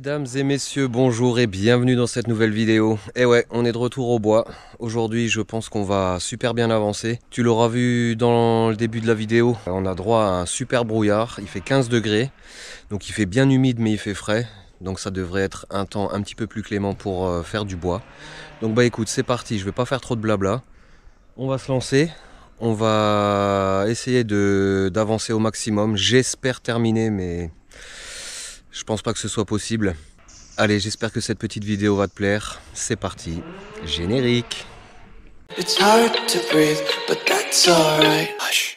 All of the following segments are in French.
Mesdames et messieurs, bonjour et bienvenue dans cette nouvelle vidéo. Et ouais, on est de retour au bois. Aujourd'hui, je pense qu'on va super bien avancer. Tu l'auras vu dans le début de la vidéo, on a droit à un super brouillard. Il fait 15 degrés, donc il fait bien humide mais il fait frais. Donc ça devrait être un temps un petit peu plus clément pour faire du bois. Donc bah écoute, c'est parti, je vais pas faire trop de blabla. On va se lancer. On va essayer d'avancer au maximum. J'espère terminer, mais je pense pas que ce soit possible. Allez, j'espère que cette petite vidéo va te plaire. C'est parti, générique. It's hard to breathe, but that's all right. Hush.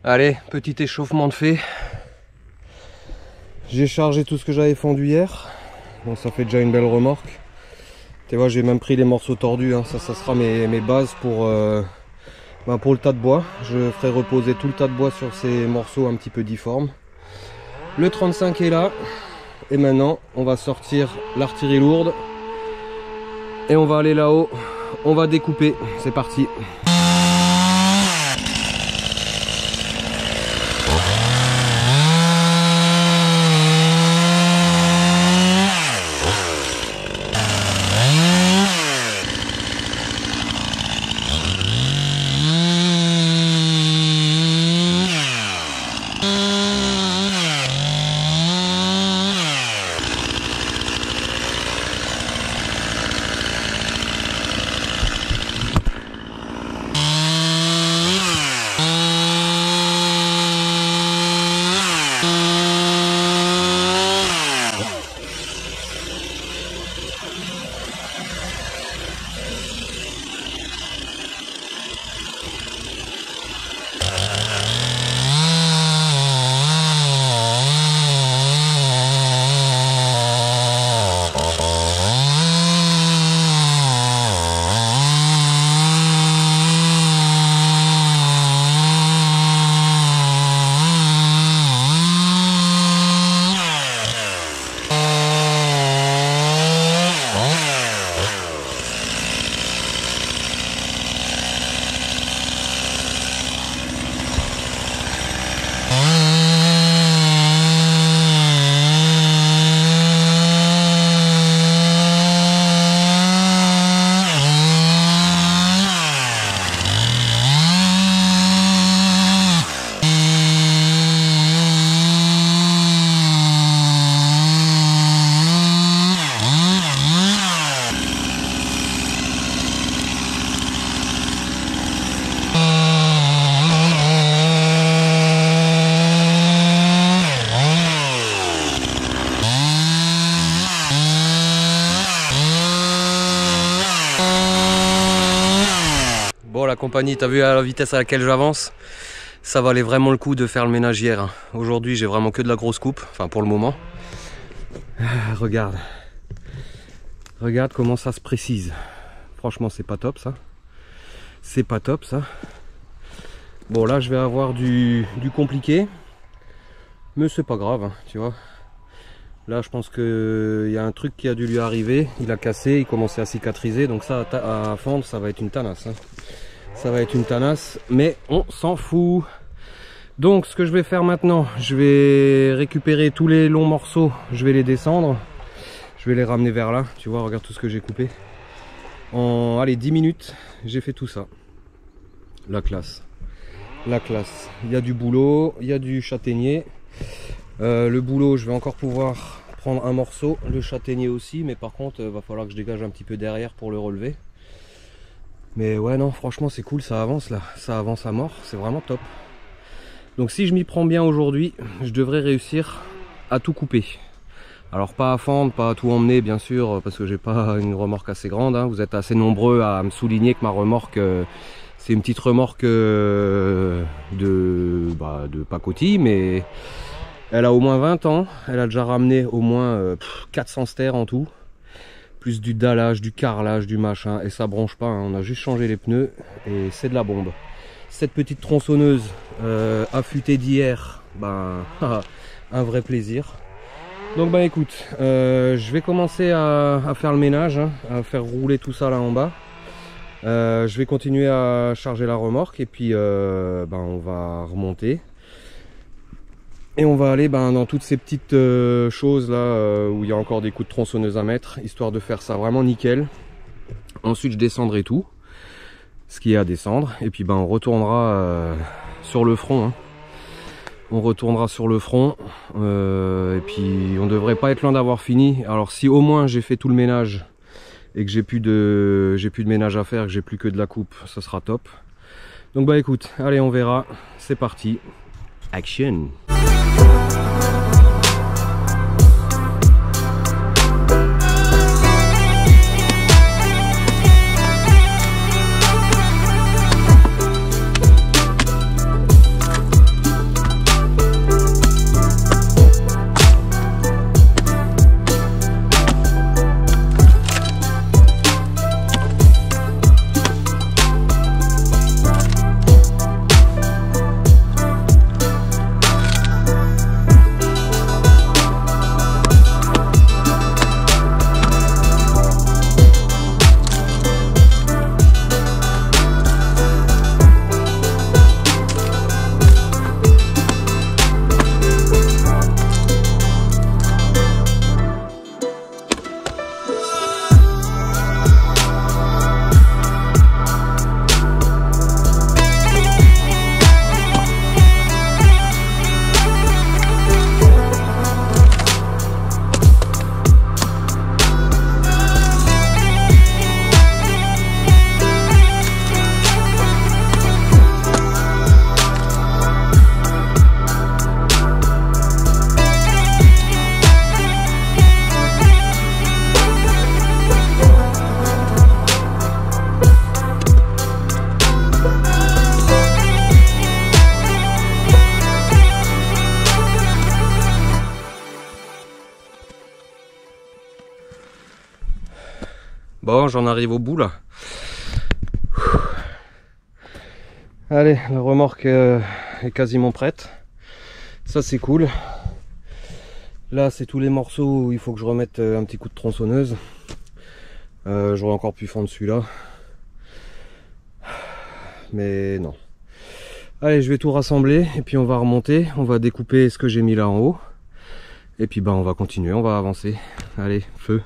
Allez, petit échauffement de fait. J'ai chargé tout ce que j'avais fondu hier. Bon, ça fait déjà une belle remorque. Tu vois, j'ai même pris les morceaux tordus. Hein. Ça sera mes bases pour le tas de bois. Je ferai reposer tout le tas de bois sur ces morceaux un petit peu difformes. Le 35 est là. Et maintenant, on va sortir l'artillerie lourde. Et on va aller là-haut. On va découper. C'est parti. Bon, la compagnie, t'as vu à la vitesse à laquelle j'avance, ça valait vraiment le coup de faire le ménage hier. Hein. Aujourd'hui, j'ai vraiment que de la grosse coupe, enfin pour le moment. Regarde comment ça se précise. Franchement, c'est pas top ça. C'est pas top ça. Bon, là, je vais avoir du compliqué, mais c'est pas grave, hein, tu vois. Là, je pense qu'il y a un truc qui a dû lui arriver. Il a cassé, il commençait à cicatriser, donc ça, à fendre, ça va être une tanasse. Hein. Ça va être une tanasse, mais on s'en fout. Donc ce que je vais faire maintenant, je vais récupérer tous les longs morceaux, je vais les descendre, je vais les ramener vers là. Tu vois, regarde tout ce que j'ai coupé. En allez, 10 minutes, j'ai fait tout ça. La classe. La classe. Il y a du boulot, il y a du châtaignier. Le boulot, je vais encore pouvoir prendre un morceau, le châtaignier aussi, mais par contre, va falloir que je dégage un petit peu derrière pour le relever. Mais ouais, non, franchement, c'est cool, ça avance là, ça avance à mort, c'est vraiment top. Donc si je m'y prends bien aujourd'hui, je devrais réussir à tout couper. Alors pas à fendre, pas à tout emmener bien sûr, parce que j'ai pas une remorque assez grande. Hein. Vous êtes assez nombreux à me souligner que ma remorque, c'est une petite remorque de pacotille, mais elle a au moins 20 ans. Elle a déjà ramené au moins 400 stères en tout. plus du dallage, du carrelage, du machin, et ça bronche pas, hein. On a juste changé les pneus et c'est de la bombe. Cette petite tronçonneuse affûtée d'hier, ben, un vrai plaisir. Donc bah écoute, je vais commencer à faire le ménage, hein, à faire rouler tout ça là en bas. Je vais continuer à charger la remorque et puis on va remonter. Et on va aller dans toutes ces petites choses là où il y a encore des coups de tronçonneuse à mettre, histoire de faire ça vraiment nickel. Ensuite je descendrai tout, ce qui est à descendre, et puis on retournera sur le front. Hein. On retournera sur le front, et puis on devrait pas être loin d'avoir fini. Alors si au moins j'ai fait tout le ménage et que j'ai plus de ménage à faire, que j'ai plus que de la coupe, ça sera top. Donc bah écoute, allez on verra, c'est parti, action. Bon, j'en arrive au bout là. Allez, la remorque est quasiment prête. Ça c'est cool. Là c'est tous les morceaux où il faut que je remette un petit coup de tronçonneuse. J'aurais encore pu fendre celui-là. Mais non. Allez, je vais tout rassembler et puis on va remonter. On va découper ce que j'ai mis là en haut. Et puis on va continuer, on va avancer. Allez, feu.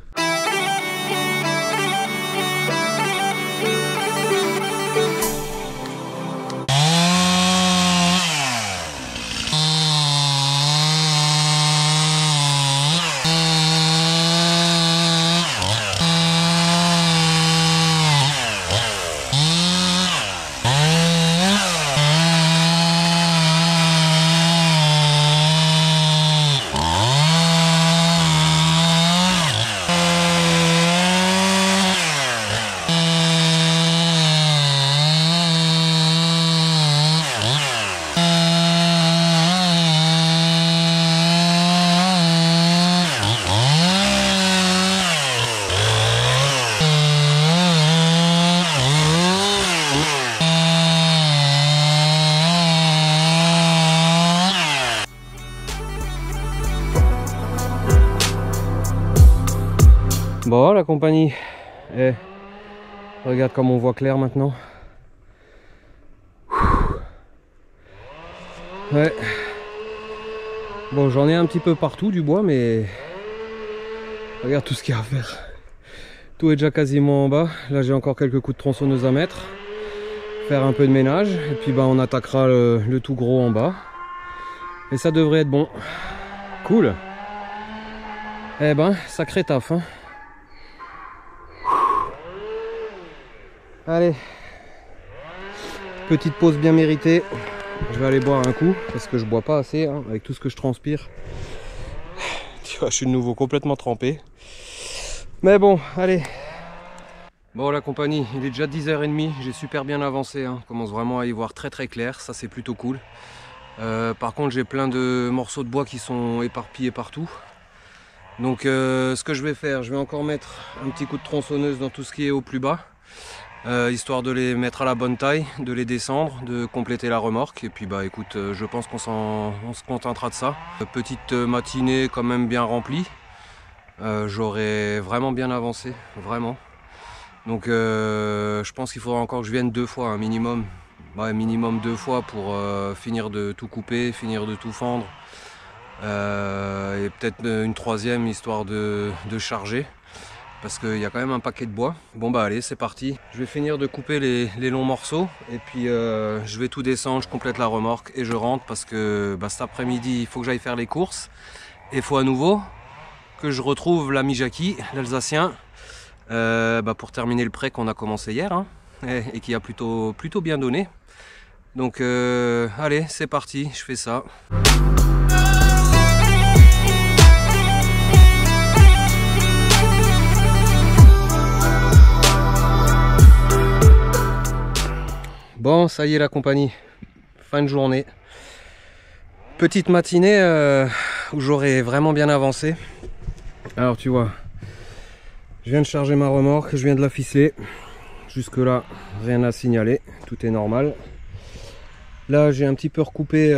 Bon, la compagnie, regarde comme on voit clair maintenant. Ouais. Bon, j'en ai un petit peu partout du bois, mais regarde tout ce qu'il y a à faire. Tout est déjà quasiment en bas. Là, j'ai encore quelques coups de tronçonneuse à mettre. Faire un peu de ménage. Et puis, on attaquera le tout gros en bas. Et ça devrait être bon. Cool. Eh ben, sacré taf, hein. Allez, petite pause bien méritée. Je vais aller boire un coup parce que je bois pas assez hein, avec tout ce que je transpire. Tu vois, je suis de nouveau complètement trempé. Mais bon, allez. Bon, la compagnie, il est déjà 10h30. J'ai super bien avancé. Hein. On commence vraiment à y voir très très clair. Ça, c'est plutôt cool. Par contre, j'ai plein de morceaux de bois qui sont éparpillés partout. Donc ce que je vais faire, je vais encore mettre un petit coup de tronçonneuse dans tout ce qui est au plus bas, histoire de les mettre à la bonne taille, de les descendre, de compléter la remorque. Et puis bah écoute, je pense qu'on se contentera de ça. Petite matinée quand même bien remplie. J'aurais vraiment bien avancé, vraiment. Donc je pense qu'il faudra encore que je vienne 2 fois, un minimum. Ouais, minimum 2 fois pour finir de tout couper, finir de tout fendre. Et peut-être une 3e histoire de charger. Parce qu'il y a quand même un paquet de bois. Bon bah allez, c'est parti. Je vais finir de couper les longs morceaux. Et puis je vais tout descendre, je complète la remorque et je rentre. Parce que bah, cet après-midi, il faut que j'aille faire les courses. Et il faut à nouveau que je retrouve l'ami Jackie, l'Alsacien. Pour terminer le prêt qu'on a commencé hier. Hein, et qui a plutôt bien donné. Donc allez, c'est parti, je fais ça. Bon, ça y est la compagnie, fin de journée. Petite matinée où j'aurais vraiment bien avancé. Alors tu vois, je viens de charger ma remorque, je viens de la ficeler. Jusque là, rien à signaler, tout est normal. Là j'ai un petit peu recoupé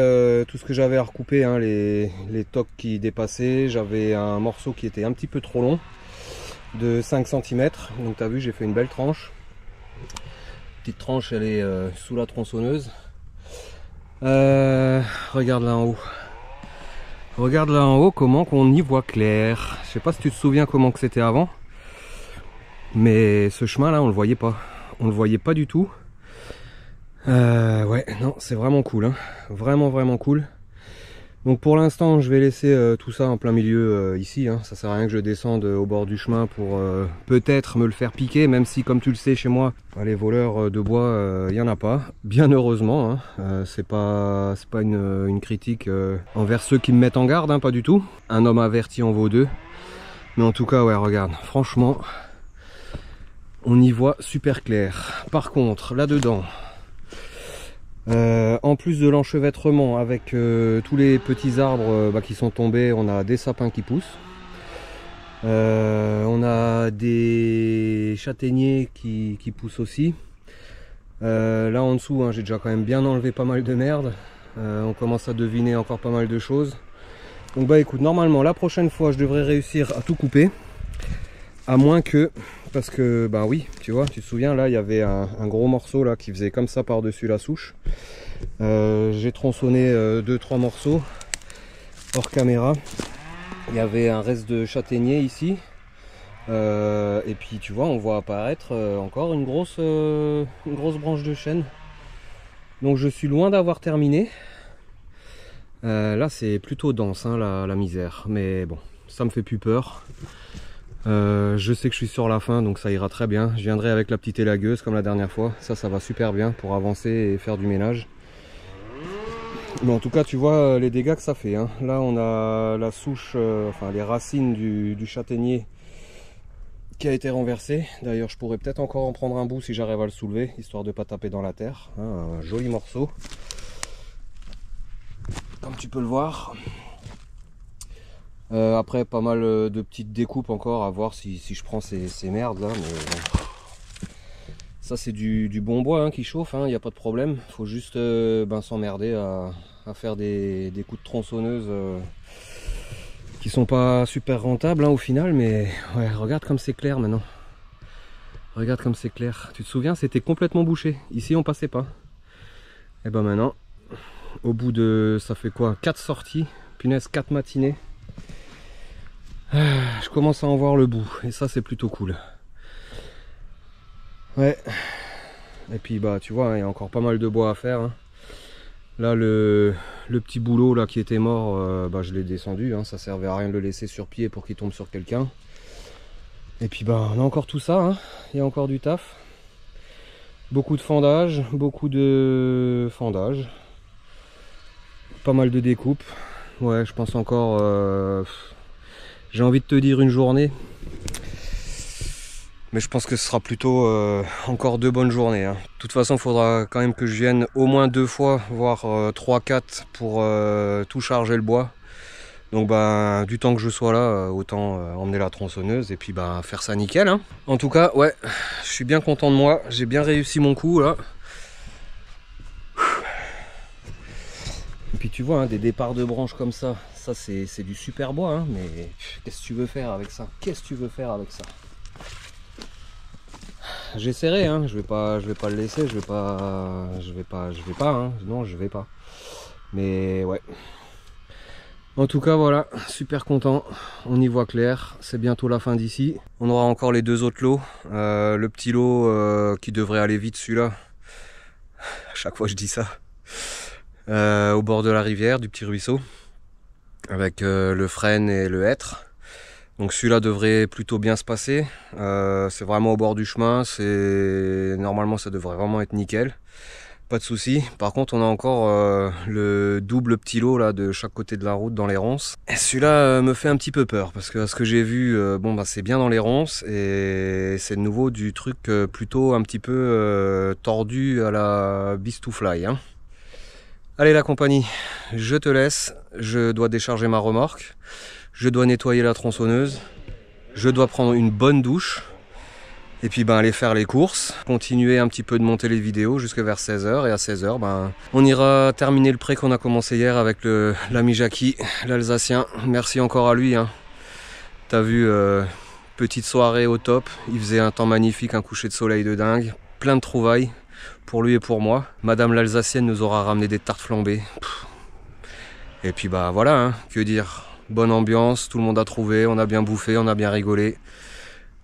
tout ce que j'avais à recouper, hein, les tocs qui dépassaient. J'avais un morceau qui était un petit peu trop long, de 5 cm. Donc tu as vu, j'ai fait une belle tranche. Petite tranche, elle est sous la tronçonneuse. Regarde là en haut. Regarde là en haut comment qu'on y voit clair. Je sais pas si tu te souviens comment que c'était avant. Mais ce chemin là on le voyait pas. On le voyait pas du tout. Ouais, non, c'est vraiment cool. Hein. Vraiment cool. Donc pour l'instant je vais laisser tout ça en plein milieu ici, hein. Ça sert à rien que je descende au bord du chemin pour peut-être me le faire piquer, même si comme tu le sais chez moi, les voleurs de bois, il n'y en a pas, bien heureusement, hein. C'est pas une critique envers ceux qui me mettent en garde, hein, pas du tout. Un homme averti en vaut 2. Mais en tout cas ouais, regarde, franchement on y voit super clair. Par contre là dedans, en plus de l'enchevêtrement avec tous les petits arbres qui sont tombés, on a des sapins qui poussent, on a des châtaigniers qui poussent aussi. Là en dessous, hein, j'ai déjà quand même bien enlevé pas mal de merde. On commence à deviner encore pas mal de choses. Donc bah écoute, normalement la prochaine fois je devrais réussir à tout couper, à moins que, parce que bah oui, tu vois, tu te souviens, là il y avait un gros morceau là qui faisait comme ça par dessus la souche. J'ai tronçonné 2-3 morceaux hors caméra. Il y avait un reste de châtaignier ici, et puis tu vois on voit apparaître encore une grosse branche de chêne. Donc je suis loin d'avoir terminé. Là c'est plutôt dense, hein, la misère, mais bon, ça me fait plus peur. Je sais que je suis sur la fin, donc ça ira très bien. Je viendrai avec la petite élagueuse comme la dernière fois. Ça va super bien pour avancer et faire du ménage. Mais en tout cas, tu vois les dégâts que ça fait, hein. Là, on a la souche, enfin les racines du châtaignier qui a été renversé. D'ailleurs, je pourrais peut-être encore en prendre un bout si j'arrive à le soulever, histoire de ne pas taper dans la terre. Hein, un joli morceau. Comme tu peux le voir. Après pas mal de petites découpes encore à voir si je prends ces merdes là, mais bon. Ça c'est du bon bois, hein, qui chauffe, il n'y a pas de problème. Faut juste s'emmerder à faire des coups de tronçonneuse qui sont pas super rentables, hein, au final, mais ouais, regarde comme c'est clair maintenant. Regarde comme c'est clair. Tu te souviens, c'était complètement bouché. Ici on passait pas. Et ben maintenant, au bout de, ça fait quoi, 4 sorties, punaise, 4 matinées. Je commence à en voir le bout et ça c'est plutôt cool. Ouais. Et puis bah tu vois, il y a encore pas mal de bois à faire, hein. Là le petit boulot là qui était mort, je l'ai descendu, hein. Ça servait à rien de le laisser sur pied pour qu'il tombe sur quelqu'un. Et puis bah on a encore tout ça, hein. Il y a encore du taf. Beaucoup de fendage, pas mal de découpes. Ouais, je pense encore j'ai envie de te dire une journée, mais je pense que ce sera plutôt encore 2 bonnes journées, hein. De toute façon, il faudra quand même que je vienne au moins 2 fois, voire 3-4 pour tout charger le bois. Donc ben, du temps que je sois là, autant emmener la tronçonneuse et puis ben, faire ça nickel. Hein. En tout cas, ouais, je suis bien content de moi. J'ai bien réussi mon coup là. Et puis tu vois, hein, des départs de branches comme ça c'est du super bois. Hein, mais qu'est-ce que tu veux faire avec ça? Qu'est-ce que tu veux faire avec ça? J'essaierai, hein, je vais pas le laisser, je vais pas, hein, non, je vais pas. Mais ouais. En tout cas, voilà, super content, on y voit clair, c'est bientôt la fin d'ici. On aura encore les deux autres lots, le petit lot qui devrait aller vite celui-là, à chaque fois je dis ça, au bord de la rivière, du petit ruisseau, avec le frêne et le hêtre. Donc celui-là devrait plutôt bien se passer, c'est vraiment au bord du chemin, normalement ça devrait vraiment être nickel. Pas de souci. Par contre, on a encore le double petit lot là de chaque côté de la route dans les ronces. Et celui-là me fait un petit peu peur parce que à ce que j'ai vu, bon bah c'est bien dans les ronces et c'est de nouveau du truc plutôt un petit peu tordu à la Beast to Fly. Hein. Allez la compagnie, je te laisse. Je dois décharger ma remorque. Je dois nettoyer la tronçonneuse. Je dois prendre une bonne douche. Et puis ben, aller faire les courses, continuer un petit peu de monter les vidéos jusqu'à vers 16h. Et à 16h, ben, on ira terminer le prêt qu'on a commencé hier avec l'ami Jackie, l'Alsacien. Merci encore à lui. Hein. T'as vu, petite soirée au top. Il faisait un temps magnifique, un coucher de soleil de dingue. Plein de trouvailles pour lui et pour moi. Madame l'Alsacienne nous aura ramené des tartes flambées. Et puis bah voilà, hein, que dire. Bonne ambiance, tout le monde a trouvé, on a bien bouffé, on a bien rigolé.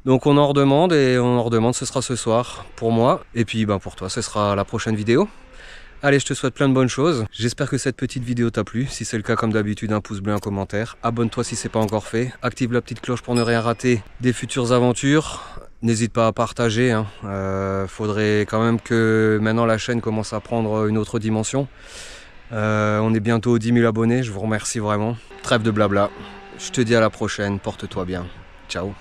Donc on en redemande et on en redemande, ce sera ce soir pour moi. Et puis ben, pour toi, ce sera la prochaine vidéo. Allez, je te souhaite plein de bonnes choses. J'espère que cette petite vidéo t'a plu. Si c'est le cas, comme d'habitude, un pouce bleu, un commentaire. Abonne-toi si c'est pas encore fait. Active la petite cloche pour ne rien rater des futures aventures. N'hésite pas à partager. Hein. Faudrait quand même que maintenant la chaîne commence à prendre une autre dimension. On est bientôt aux 10 000 abonnés. Je vous remercie vraiment. Trêve de blabla. Je te dis à la prochaine. Porte-toi bien. Ciao.